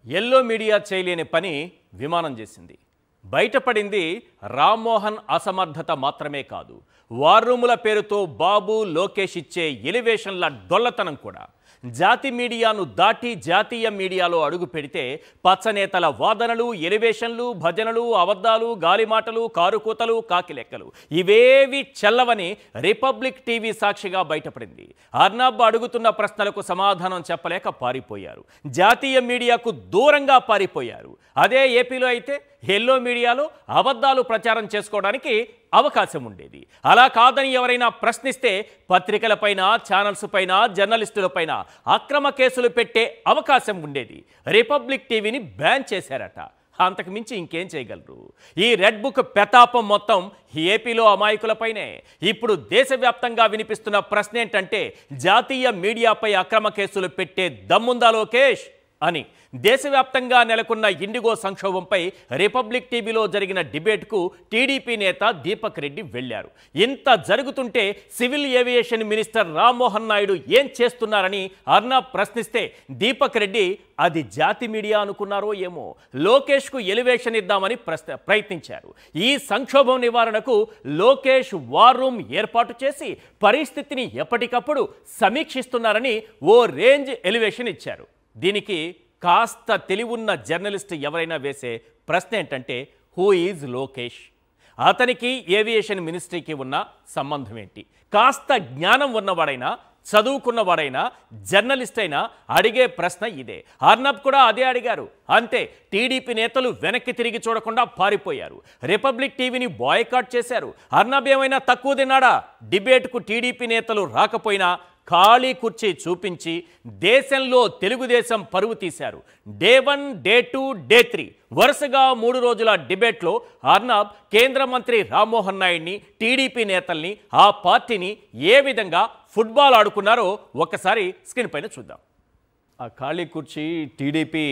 Yellow media చేయలేని పని విమానం చేసింది. బయటపడింది రామ్మోహన్ అసమర్థత మాత్రమే కాదు, వార్ రూముల పేరుతో బాబు లోకేష్ ఇచ్చే ఎలివేషన్ల డొల్లతనం కూడా. జాతి మీడియాను దాటి జాతీయ మీడియాలో అడుగు పెడితే పచ్చనేతల వాదనలు, ఎలివేషన్లు, భజనలు, అబద్ధాలు, గాలిమాటలు, కారుకూతలు, కాకిలెక్కలు ఇవేవి చెల్లవని రిపబ్లిక్ టీవీ సాక్షిగా బయటపడింది. అర్నబ్ అడుగుతున్న ప్రశ్నలకు సమాధానం చెప్పలేక పారిపోయారు. జాతీయ మీడియాకు దూరంగా పారిపోయారు. అదే ఏపీలో అయితే ఎల్లో మీడియాలో అబద్ధాలు ప్రచారం చేసుకోవడానికి అవకాశం ఉండేది. అలా కాదని ఎవరైనా ప్రశ్నిస్తే పత్రికలపైన, ఛానల్స్ పైన, జర్నలిస్టులపైన అక్రమ కేసులు పెట్టే అవకాశం ఉండేది. రిపబ్లిక్ టీవీని బ్యాన్ చేశారట. అంతకు మించి ఇంకేం చేయగలరు? ఈ రెడ్ బుక్ పెతాపం మొత్తం ఏపీలో అమాయకులపైనే. ఇప్పుడు దేశవ్యాప్తంగా వినిపిస్తున్న ప్రశ్న ఏంటంటే, జాతీయ మీడియాపై అక్రమ కేసులు పెట్టే దమ్ముందా లోకేష్ అని. దేశవ్యాప్తంగా నెలకొన్న ఇండిగో సంక్షోభంపై రిపబ్లిక్ టీవీలో జరిగిన డిబేట్కు టీడీపీ నేత దీపక్ రెడ్డి వెళ్లారు. ఇంత జరుగుతుంటే civil aviation minister Rammohan Naidu ఏం చేస్తున్నారని అర్నబ్ ప్రశ్నిస్తే దీపక్ రెడ్డి అది జాతి మీడియా అనుకున్నారో ఏమో, లోకేష్కు ఎలివేషన్ ఇద్దామని ప్రయత్నించారు. ఈ సంక్షోభం నివారణకు లోకేష్ వార్ రూమ్ ఏర్పాటు చేసి పరిస్థితిని ఎప్పటికప్పుడు సమీక్షిస్తున్నారని ఓ రేంజ్ ఎలివేషన్ ఇచ్చారు. దీనికి కాస్త తెలివున్న జర్నలిస్ట్ ఎవరైనా వేసే ప్రశ్న ఏంటంటే, హూ ఈజ్ లోకేష్? అతనికి ఏవియేషన్ మినిస్ట్రీకి ఉన్న సంబంధం ఏంటి? కాస్త జ్ఞానం ఉన్నవాడైనా, చదువుకున్నవాడైనా, జర్నలిస్ట్ అయినా అడిగే ప్రశ్న ఇదే. అర్నబ్ కూడా అదే అడిగారు. అంతే, టీడీపీ నేతలు వెనక్కి తిరిగి చూడకుండా పారిపోయారు. రిపబ్లిక్ టీవీని బాయ్కాట్ చేశారు. అర్నబ్ ఏమైనా తక్కువ తిన్నాడా? డిబేట్కు టీడీపీ నేతలు రాకపోయినా ఖాళీ కుర్చీ చూపించి దేశంలో తెలుగుదేశం పరువు తీశారు. డే 1, డే 2, డే 3 వరుసగా 3 రోజుల డిబేట్లో అర్నబ్ కేంద్ర మంత్రి రామ్మోహన్ నాయుడిని, టీడీపీ నేతల్ని, ఆ పార్టీని ఏ విధంగా ఫుట్బాల్ ఆడుకున్నారో ఒక్కసారి స్క్రీన్ పైన చూద్దాం. ఆ ఖాళీ కుర్చీ టీడీపీ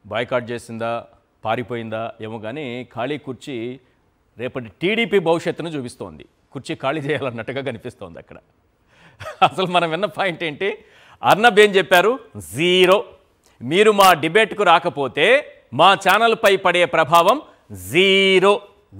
బాయ్కాట్ చేసిందా, పారిపోయిందా ఏమో కానీ ఖాళీ కుర్చీ రేపటి టీడీపీ భవిష్యత్తును చూపిస్తోంది. కుర్చీ ఖాళీ చేయాలన్నట్టుగా కనిపిస్తోంది అక్కడ. అసలు మనం విన్న పాయింట్ ఏంటి? అర్నబ్ ఏం చెప్పారు? జీరో. మీరు మా డిబేట్కు రాకపోతే మా ఛానల్పై పడే ప్రభావం జీరో.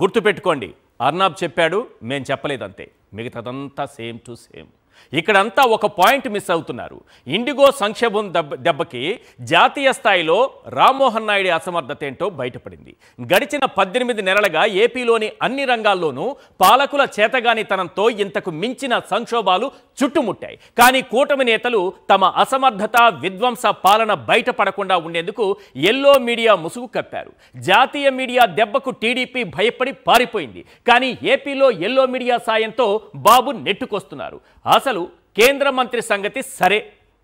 గుర్తుపెట్టుకోండి, అర్నబ్ చెప్పాడు, మేం చెప్పలేదంతే. మిగతాదంతా సేమ్ టు సేమ్. ఇక్కడంతా ఒక పాయింట్ మిస్ అవుతున్నారు. ఇండిగో సంక్షోభం దెబ్బకి జాతీయ స్థాయిలో రామ్మోహన్ నాయుడు అసమర్థత ఏంటో బయటపడింది. గడిచిన 18 నెలలుగా ఏపీలోని అన్ని రంగాల్లోనూ పాలకుల చేతగానితనంతో ఇంతకు మించిన సంక్షోభాలు చుట్టుముట్టాయి. కానీ కూటమి నేతలు తమ అసమర్థత, విధ్వంస పాలన బయటపడకుండా ఉండేందుకు ఎల్లో మీడియా ముసుగు కప్పారు. జాతీయ మీడియా దెబ్బకు టీడీపీ భయపడి పారిపోయింది. కానీ ఏపీలో ఎల్లో మీడియా సాయంతో బాబు నెట్టుకొస్తున్నారు. అసలు కేంద్ర మంత్రి సంగతి సరే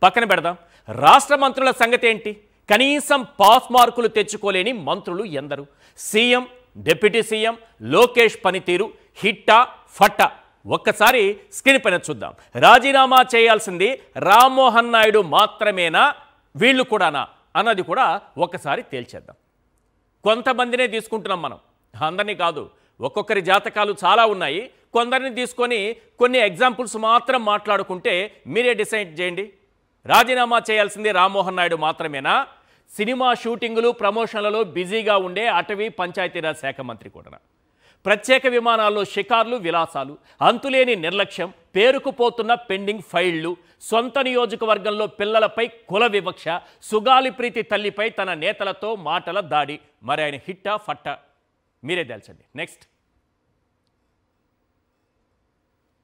పక్కన పెడదాం, రాష్ట్ర మంత్రుల సంగతి ఏంటి? కనీసం పాస్ మార్కులు తెచ్చుకోలేని మంత్రులు ఎందరు? సీఎం, డిప్యూటీ సీఎం లోకేష్ పనితీరు హిట్టా ఫట్టా? ఒక్కసారి స్క్రీన్ పైన చూద్దాం. రాజీనామా చేయాల్సింది రామ్మోహన్ నాయుడు మాత్రమేనా, వీళ్ళు కూడానా అన్నది కూడా ఒక్కసారి తేల్చేద్దాం. కొంతమందినే తీసుకుంటున్నాం మనం, అందరినీ కాదు. ఒక్కొక్కరి జాతకాలు చాలా ఉన్నాయి. కొందరిని తీసుకొని కొన్ని ఎగ్జాంపుల్స్ మాత్రం మాట్లాడుకుంటే మీరే డిసైడ్ చేయండి. రాజీనామా చేయాల్సింది రామ్మోహన్ నాయుడు మాత్రమేనా? సినిమా షూటింగులు, ప్రమోషన్లలో బిజీగా ఉండే అటవీ పంచాయతీరాజ్ శాఖ మంత్రి కూడా? ప్రత్యేక విమానాల్లో షికార్లు, విలాసాలు, అంతులేని నిర్లక్ష్యం, పేరుకుపోతున్న పెండింగ్ ఫైళ్లు, సొంత నియోజకవర్గంలో పిల్లలపై కుల వివక్ష, సుగాలి ప్రీతి తల్లిపై తన నేతలతో మాటల దాడి. మరి ఆయన హిట్టా ఫట్టా? మీరే తేల్చండి. నెక్స్ట్,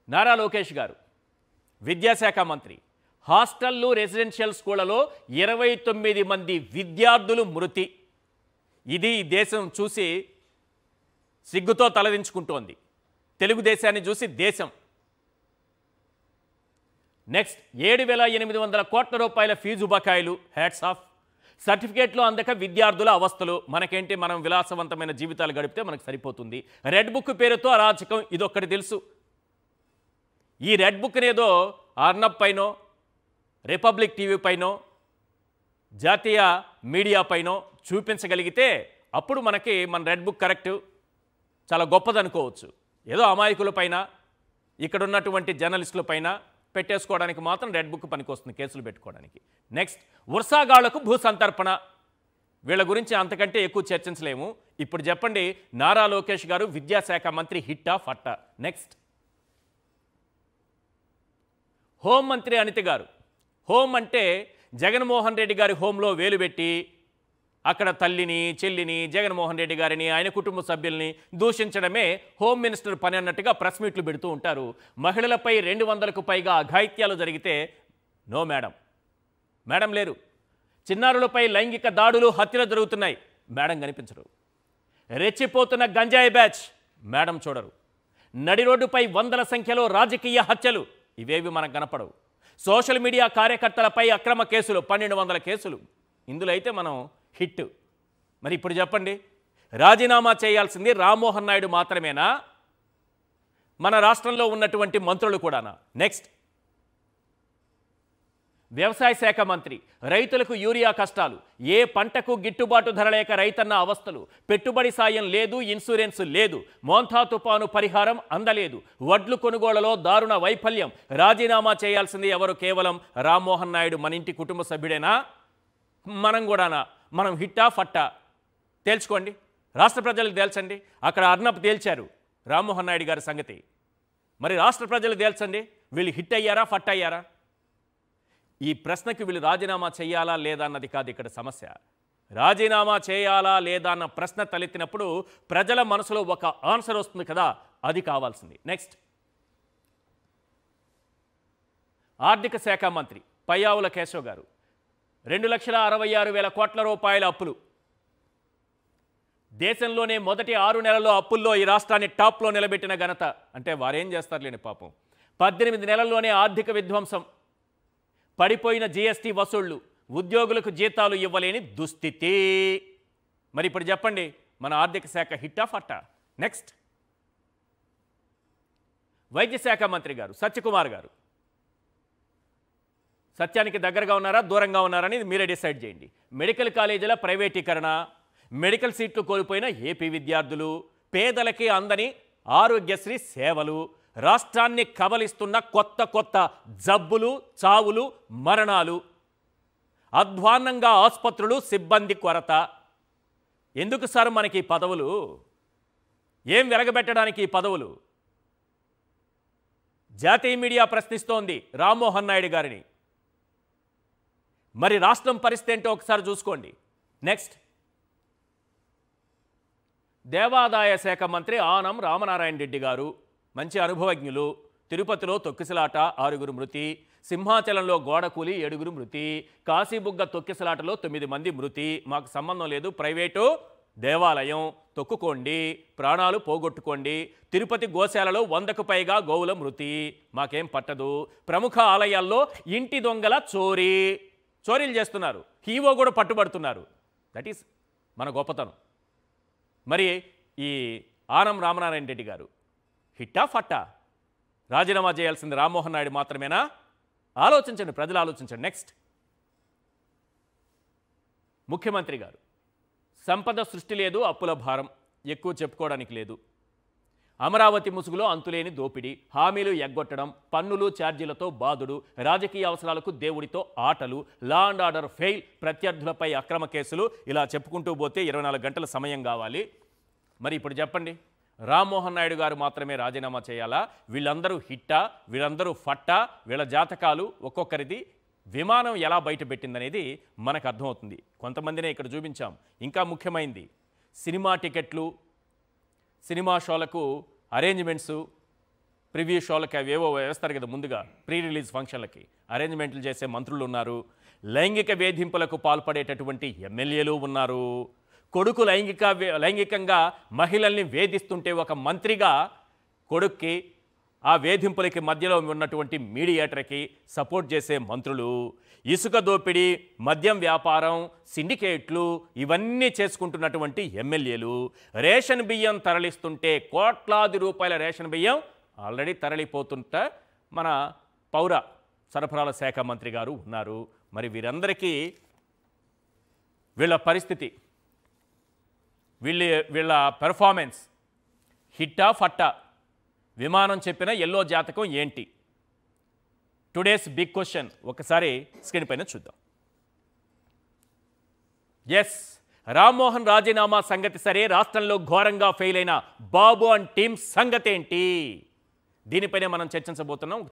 నారా లోకేష్ గారు విద్యాశాఖ మంత్రి. హాస్టళ్ళు, రెసిడెన్షియల్ స్కూళ్లలో 29 మంది విద్యార్థులు మృతి. ఇది దేశం చూసి సిగ్గుతో తలదించుకుంటోంది. తెలుగుదేశాన్ని చూసి దేశం. నెక్స్ట్, 7,800 కోట్ల రూపాయల ఫీజు బకాయిలు. Hats off. సర్టిఫికేట్లు అందక విద్యార్థుల అవస్థలు. మనకేంటి, మనం విలాసవంతమైన జీవితాలు గడిపితే మనకు సరిపోతుంది. రెడ్ బుక్ పేరుతో అరాచకం, ఇదొక్కటి తెలుసు. ఈ రెడ్ బుక్ని ఏదో అర్నబ్ పైనో, రిపబ్లిక్ టీవీ పైనో, జాతీయ మీడియా పైనో చూపించగలిగితే అప్పుడు మనకి మన రెడ్ బుక్ కరెక్ట్, చాలా గొప్పదనుకోవచ్చు. ఏదో అమాయకుల పైన, ఇక్కడ ఉన్నటువంటి జర్నలిస్టుల పైన పెట్టేసుకోవడానికి మాత్రం రెడ్ బుక్ పనికొస్తుంది కేసులు పెట్టుకోవడానికి. నెక్స్ట్, ఉర్సాగాళ్లకు భూ సంతర్పణ. వీళ్ళ గురించి అంతకంటే ఎక్కువ చర్చించలేము. ఇప్పుడు చెప్పండి, నారా లోకేష్ గారు విద్యాశాఖ మంత్రి హిట్టా ఫట్టా? నెక్స్ట్, హోంమంత్రి అనిత గారు. హోం అంటే జగన్మోహన్ రెడ్డి గారి హోంలో వేలు పెట్టి అక్కడ తల్లిని, చెల్లిని, జగన్మోహన్ రెడ్డి గారిని, ఆయన కుటుంబ సభ్యుల్ని దూషించడమే హోమ్ మినిస్టర్ పని అన్నట్టుగా ప్రెస్ మీట్లు పెడుతూ ఉంటారు. మహిళలపై 200కు పైగా అఘాయిత్యాలు జరిగితే నో మేడం, మేడం లేరు. చిన్నారులపై లైంగిక దాడులు, హత్యలు జరుగుతున్నాయి, మేడం కనిపించరు. రెచ్చిపోతున్న గంజాయి బ్యాచ్, మేడం చూడరు. నడి రోడ్డుపై వందల సంఖ్యలో రాజకీయ హత్యలు, ఇవేవి మనకు కనపడవు. సోషల్ మీడియా కార్యకర్తలపై అక్రమ కేసులు, 1200 కేసులు, ఇందులో అయితే మనం హిట్. మరి ఇప్పుడు చెప్పండి, రాజీనామా చేయాల్సింది రామ్మోహన్ నాయుడు మాత్రమేనా, మన రాష్ట్రంలో ఉన్నటువంటి మంత్రులు కూడానా? నెక్స్ట్, వ్యవసాయ శాఖ మంత్రి. రైతులకు యూరియా కష్టాలు, ఏ పంటకు గిట్టుబాటు ధర లేక రైతన్న అవస్థలు, పెట్టుబడి సాయం లేదు, ఇన్సూరెన్స్ లేదు, మోంథా తుపాను పరిహారం అందలేదు, వడ్లు కొనుగోళ్లలో దారుణ వైఫల్యం. రాజీనామా చేయాల్సింది ఎవరు? కేవలం రామ్మోహన్ నాయుడు. మన ఇంటి కుటుంబ సభ్యుడేనా? మనం కూడానా? మనం హిట్టా ఫట్టా? తేల్చుకోండి, రాష్ట్ర ప్రజలకు తేల్చండి. అక్కడ అర్నబ్ తేల్చారు రామ్మోహన్ నాయుడు గారి సంగతి. మరి రాష్ట్ర ప్రజలు తేల్చండి, వీళ్ళు హిట్ అయ్యారా, ఫట్ అయ్యారా? ఈ ప్రశ్నకి వీళ్ళు రాజీనామా చేయాలా లేదా అన్నది కాదు ఇక్కడ సమస్య. రాజీనామా చేయాలా లేదా అన్న ప్రశ్న తలెత్తినప్పుడు ప్రజల మనసులో ఒక ఆన్సర్ వస్తుంది కదా, అది కావాల్సింది. నెక్స్ట్, ఆర్థిక శాఖ మంత్రి పయ్యావుల కేశవ్ గారు. 2,66,000 కోట్ల రూపాయల అప్పులు. దేశంలోనే మొదటి 6 నెలల్లో అప్పుల్లో ఈ రాష్ట్రాన్ని టాప్లో నిలబెట్టిన ఘనత. అంటే వారేం చేస్తారులేని పాపం. 18 నెలల్లోనే ఆర్థిక విధ్వంసం, పడిపోయిన జీఎస్టీ వసూళ్లు, ఉద్యోగులకు జీతాలు ఇవ్వలేని దుస్థితి. మరి ఇప్పుడు చెప్పండి, మన ఆర్థిక శాఖ హిట్టా ఫట్టా? నెక్స్ట్, వైద్య శాఖ మంత్రి గారు సత్యకుమార్ గారు. సత్యానికి దగ్గరగా ఉన్నారా, దూరంగా ఉన్నారని మీరే డిసైడ్ చేయండి. మెడికల్ కాలేజీల ప్రైవేటీకరణ, మెడికల్ సీట్లు కోల్పోయిన ఏపీ విద్యార్థులు, పేదలకి అందని ఆరోగ్యశ్రీ సేవలు, రాష్ట్రాన్ని కబలిస్తున్న కొత్త జబ్బులు, చావులు, మరణాలు, అధ్వాన్నంగా ఆసుపత్రులు, సిబ్బంది కొరత. ఎందుకు సార్ మనకి ఈ పదవులు? ఏం వెలగబెట్టడానికి ఈ పదవులు? జాతీయ మీడియా ప్రశ్నిస్తోంది రామ్మోహన్ నాయుడు గారిని. మరి రాష్ట్రం పరిస్థితి ఏంటో ఒకసారి చూసుకోండి. నెక్స్ట్, దేవాదాయ శాఖ మంత్రి ఆనం రామనారాయణ రెడ్డి గారు. మంచి అనుభవజ్ఞులు. తిరుపతిలో తొక్కిసలాట 6 మృతి, సింహాచలంలో గోడకూలి 7 మృతి, కాశీబుగ్గ తొక్కిసలాటలో 9 మంది మృతి. మాకు సంబంధం లేదు, ప్రైవేటు దేవాలయం, తొక్కుకోండి, ప్రాణాలు పోగొట్టుకోండి. తిరుపతి గోశాలలో 100కు పైగా గోవుల మృతి, మాకేం పట్టదు. ప్రముఖ ఆలయాల్లో ఇంటి దొంగల చోరీలు చేస్తున్నారు, హీవో కూడా పట్టుబడుతున్నారు. దట్ ఈస్ మన గొప్పతనం. మరి ఈ ఆనం రామనారాయణ రెడ్డి గారు హిట్టా ఫట్టా? రాజీనామా చేయాల్సింది రామ్మోహన్ నాయుడు మాత్రమేనా? ఆలోచించండి, ప్రజలు ఆలోచించండి. నెక్స్ట్, ముఖ్యమంత్రి గారు. సంపద సృష్టి లేదు, అప్పుల భారం, ఎక్కువ చెప్పుకోవడానికి లేదు. అమరావతి ముసుగులో అంతులేని దోపిడీ, హామీలు ఎగ్గొట్టడం, పన్నులు ఛార్జీలతో బాధుడు, రాజకీయ అవసరాలకు దేవుడితో ఆటలు, లా అండ్ ఆర్డర్ ఫెయిల్, ప్రత్యర్థులపై అక్రమ కేసులు, ఇలా చెప్పుకుంటూ పోతే 24 గంటల సమయం కావాలి. మరి ఇప్పుడు చెప్పండి, రామ్మోహన్ నాయుడు గారు మాత్రమే రాజీనామా చేయాలా? వీళ్ళందరూ హిట్టా, వీళ్ళందరూ ఫట్టా? వీళ్ళ జాతకాలు ఒక్కొక్కరిది విమానం ఎలా బయటపెట్టిందనేది మనకు అర్థమవుతుంది. కొంతమందినే ఇక్కడ చూపించాం. ఇంకా ముఖ్యమైనది, సినిమా టికెట్లు, సినిమా షోలకు అరేంజ్మెంట్సు, ప్రివ్యూ షోలకి అవేవో వేస్తారు కదా, ముందుగా ప్రీ రిలీజ్ ఫంక్షన్లకి అరేంజ్మెంట్లు చేసే మంత్రులు ఉన్నారు. లైంగిక వేధింపులకు పాల్పడేటటువంటి ఎమ్మెల్యేలు ఉన్నారు. కొడుకు లైంగికంగా మహిళల్ని వేధిస్తుంటే ఒక మంత్రిగా కొడుక్కి ఆ వేధింపులకి మధ్యలో ఉన్నటువంటి మీడియేటర్కి సపోర్ట్ చేసే మంత్రులు, ఇసుక దోపిడీ, మద్యం వ్యాపారం, సిండికేట్లు, ఇవన్నీ చేసుకుంటున్నటువంటి ఎమ్మెల్యేలు, రేషన్ బియ్యం తరలిస్తుంటే కోట్లాది రూపాయల రేషన్ బియ్యం ఆల్రెడీ తరలిపోతుంటే మన పౌర సరఫరాల శాఖ మంత్రి గారు ఉన్నారు. మరి వీరందరికీ వీళ్ళ పరిస్థితి, వీళ్ళ పెర్ఫార్మెన్స్ హిట్టా ఫట్టా? విమానం చెప్పిన ఎల్లో జాతకం ఏంటి? టుడేస్ బిగ్ క్వశ్చన్ ఒకసారి స్క్రీన్ పైన చూద్దాం. ఎస్, రామ్మోహన్ రాజీనామా సంగతి సరే, రాష్ట్రంలో ఘోరంగా ఫెయిల్ అయిన బాబు అండ్ టీమ్ సంగతి ఏంటి? దీనిపైనే మనం చర్చించబోతున్నాం.